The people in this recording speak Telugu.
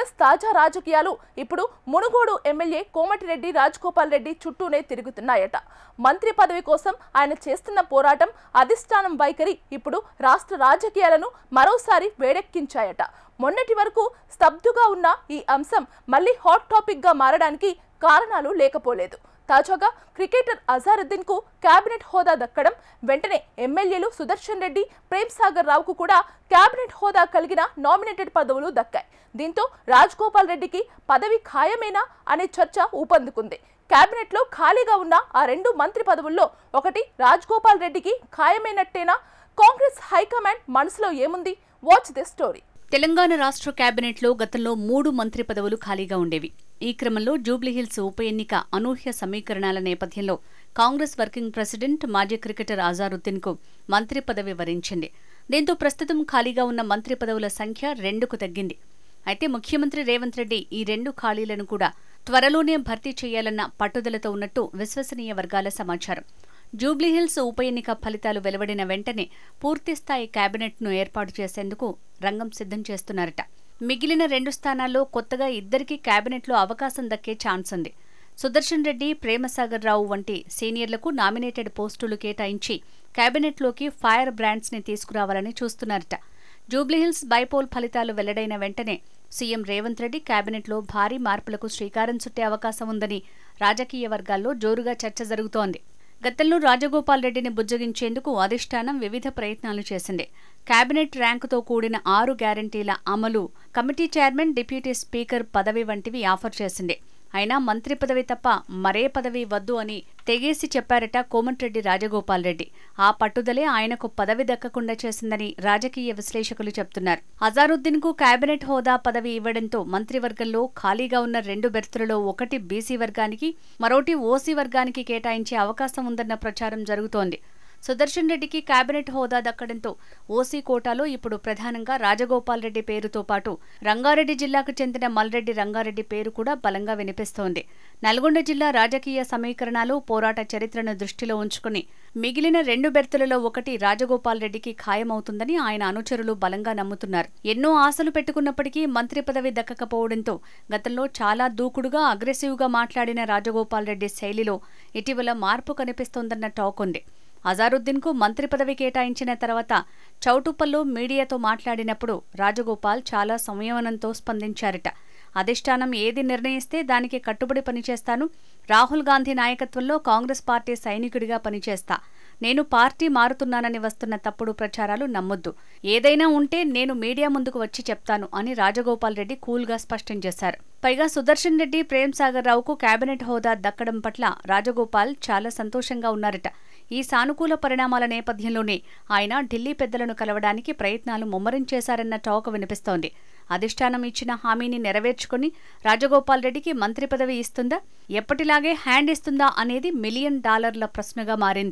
కాంగ్రెస్ తాజా రాజకీయాలు ఇప్పుడు మునుగోడు ఎమ్మెల్యే కోమటిరెడ్డి రాజగోపాల్ రెడ్డి చుట్టూనే తిరుగుతున్నాయట. మంత్రి పదవి కోసం ఆయన చేస్తున్న పోరాటం, అధిష్టానం వైఖరి ఇప్పుడు రాష్ట్ర రాజకీయాలను మరోసారి వేడెక్కించాయట. మొన్నటి వరకు స్తబ్దుగా ఉన్న ఈ అంశం మళ్ళీ హాట్ టాపిక్ గా మారడానికి కారణాలు లేకపోలేదు. తాజాగా క్రికెటర్ అజారుద్దీన్ కు కేబినెట్ హోదా దక్కడం, వెంటనే ఎమ్మెల్యేలు సుదర్శన్ రెడ్డి, ప్రేమ్ సాగర్ రావుకు కూడా కేబినెట్ హోదా కలిగిన నామినేటెడ్ పదవులు దక్కాయి. దీంతో రాజగోపాల్ రెడ్డికి పదవి ఖాయమేనా అనే చర్చ ఊపందుకుంది. కేబినెట్ లో ఖాళీగా ఉన్న ఆ 2 మంత్రి పదవుల్లో ఒకటి రాజగోపాల్ రెడ్డికి ఖాయమైనట్టేనా? కాంగ్రెస్ హైకమాండ్ మనసులో ఏముంది? Watch this story. తెలంగాణ రాష్ట్ర కేబినెట్లో గతంలో 3 మంత్రి పదవులు ఖాళీగా ఉండేవి. ఈ క్రమంలో జూబ్లీహిల్స్ ఉప ఎన్నిక అనూహ్య సమీకరణాల నేపథ్యంలో కాంగ్రెస్ వర్కింగ్ ప్రెసిడెంట్, మాజీ క్రికెటర్ అజారుద్దీన్ కు మంత్రి పదవి వరించింది. దీంతో ప్రస్తుతం ఖాళీగా ఉన్న మంత్రి పదవుల సంఖ్య 2కు తగ్గింది. అయితే ముఖ్యమంత్రి రేవంత్ రెడ్డి ఈ 2 ఖాళీలను కూడా త్వరలోనే భర్తీ చేయాలన్న పట్టుదలతో ఉన్నట్టు విశ్వసనీయ వర్గాల సమాచారం. జూబ్లీహిల్స్ ఉప ఎన్నిక ఫలితాలు వెలువడిన వెంటనే పూర్తిస్థాయి కేబినెట్ను ఏర్పాటు చేసేందుకు రంగం సిద్ధం చేస్తున్నారట. మిగిలిన 2 స్థానాల్లో కొత్తగా ఇద్దరికి కేబినెట్లో అవకాశం దక్కే ఛాన్స్ ఉంది. సుదర్శన్ రెడ్డి, ప్రేమసాగర్ రావు వంటి సీనియర్లకు నామినేటెడ్ పోస్టులు కేటాయించి కేబినెట్లోకి ఫైర్ బ్రాండ్స్ ని తీసుకురావాలని చూస్తున్నారట. జూబ్లీహిల్స్ బైపోల్ ఫలితాలు వెల్లడైన వెంటనే సీఎం రేవంత్ రెడ్డి కేబినెట్లో భారీ మార్పులకు శ్రీకారం చుట్టే అవకాశం ఉందని రాజకీయ వర్గాల్లో జోరుగా చర్చ జరుగుతోంది. గతంలో రాజగోపాల్ రెడ్డిని బుజ్జగించేందుకు అధిష్టానం వివిధ ప్రయత్నాలు చేసింది. కేబినెట్ ర్యాంకుతో కూడిన 6 గ్యారంటీల అమలు, కమిటీ చైర్మన్, డిప్యూటీ స్పీకర్ పదవి వంటివి ఆఫర్ చేసింది. అయినా మంత్రి పదవి తప్ప మరే పదవి వద్దు అని తెగేసి చెప్పారట కోమటిరెడ్డి రాజగోపాల్ రెడ్డి. ఆ పట్టుదలే ఆయనకు పదవి దక్కకుండా చేసిందని రాజకీయ విశ్లేషకులు చెబుతున్నారు. అజారుద్దీన్ కు కేబినెట్ హోదా పదవి ఇవ్వడంతో మంత్రివర్గంలో ఖాళీగా ఉన్న 2 బెర్తులలో ఒకటి బీసీ వర్గానికి, మరోటి ఓసీ వర్గానికి కేటాయించే అవకాశం ఉందన్న ప్రచారం జరుగుతోంది. సుదర్శన్ రెడ్డికి కేబినెట్ హోదా దక్కడంతో ఓసీ కోటాలో ఇప్పుడు ప్రధానంగా రాజగోపాల్ రెడ్డి పేరుతో పాటు రంగారెడ్డి జిల్లాకు చెందిన మల్రెడ్డి రంగారెడ్డి పేరు కూడా బలంగా వినిపిస్తోంది. నల్గొండ జిల్లా రాజకీయ సమీకరణాలు, పోరాట చరిత్రను దృష్టిలో ఉంచుకుని మిగిలిన 2 బెర్తులలో ఒకటి రాజగోపాల్ రెడ్డికి ఖాయమవుతుందని ఆయన అనుచరులు బలంగా నమ్ముతున్నారు. ఎన్నో ఆశలు పెట్టుకున్నప్పటికీ మంత్రి పదవి దక్కకపోవడంతో గతంలో చాలా దూకుడుగా, అగ్రెసివ్గా మాట్లాడిన రాజగోపాల్ రెడ్డి శైలిలో ఇటీవల మార్పు కనిపిస్తోందన్న టాక్ ఉంది. అజారుద్దీన్ కు మంత్రి పదవి కేటాయించిన తర్వాత చౌటుప్పల్లో మీడియాతో మాట్లాడినప్పుడు రాజగోపాల్ చాలా సంయమనంతో స్పందించారట. అధిష్టానం ఏది నిర్ణయిస్తే దానికి కట్టుబడి పనిచేస్తాను. రాహుల్ గాంధీ నాయకత్వంలో కాంగ్రెస్ పార్టీ సైనికుడిగా పనిచేస్తా. నేను పార్టీ మారుతున్నానని వస్తున్న తప్పుడు ప్రచారాలు నమ్మొద్దు. ఏదైనా ఉంటే నేను మీడియా ముందుకు వచ్చి చెప్తాను అని రాజగోపాల్ రెడ్డి కూల్గా స్పష్టం చేశారు. పైగా సుదర్శన్ రెడ్డి, ప్రేమ్ సాగర్ రావుకు కేబినెట్ హోదా దక్కడం పట్ల రాజగోపాల్ చాలా సంతోషంగా ఉన్నారట. ఈ సానుకూల పరిణామాల నేపథ్యంలోనే ఆయన ఢిల్లీ పెద్దలను కలవడానికి ప్రయత్నాలు ముమ్మరం చేశారన్న టాక్ వినిపిస్తోంది. అధిష్టానం ఇచ్చిన హామీని నెరవేర్చుకుని రాజగోపాల్ రెడ్డికి మంత్రి పదవి ఇస్తుందా, ఎప్పటిలాగే హ్యాండ్ ఇస్తుందా అనేది $1 మిలియన్ ప్రశ్నగా మారింది.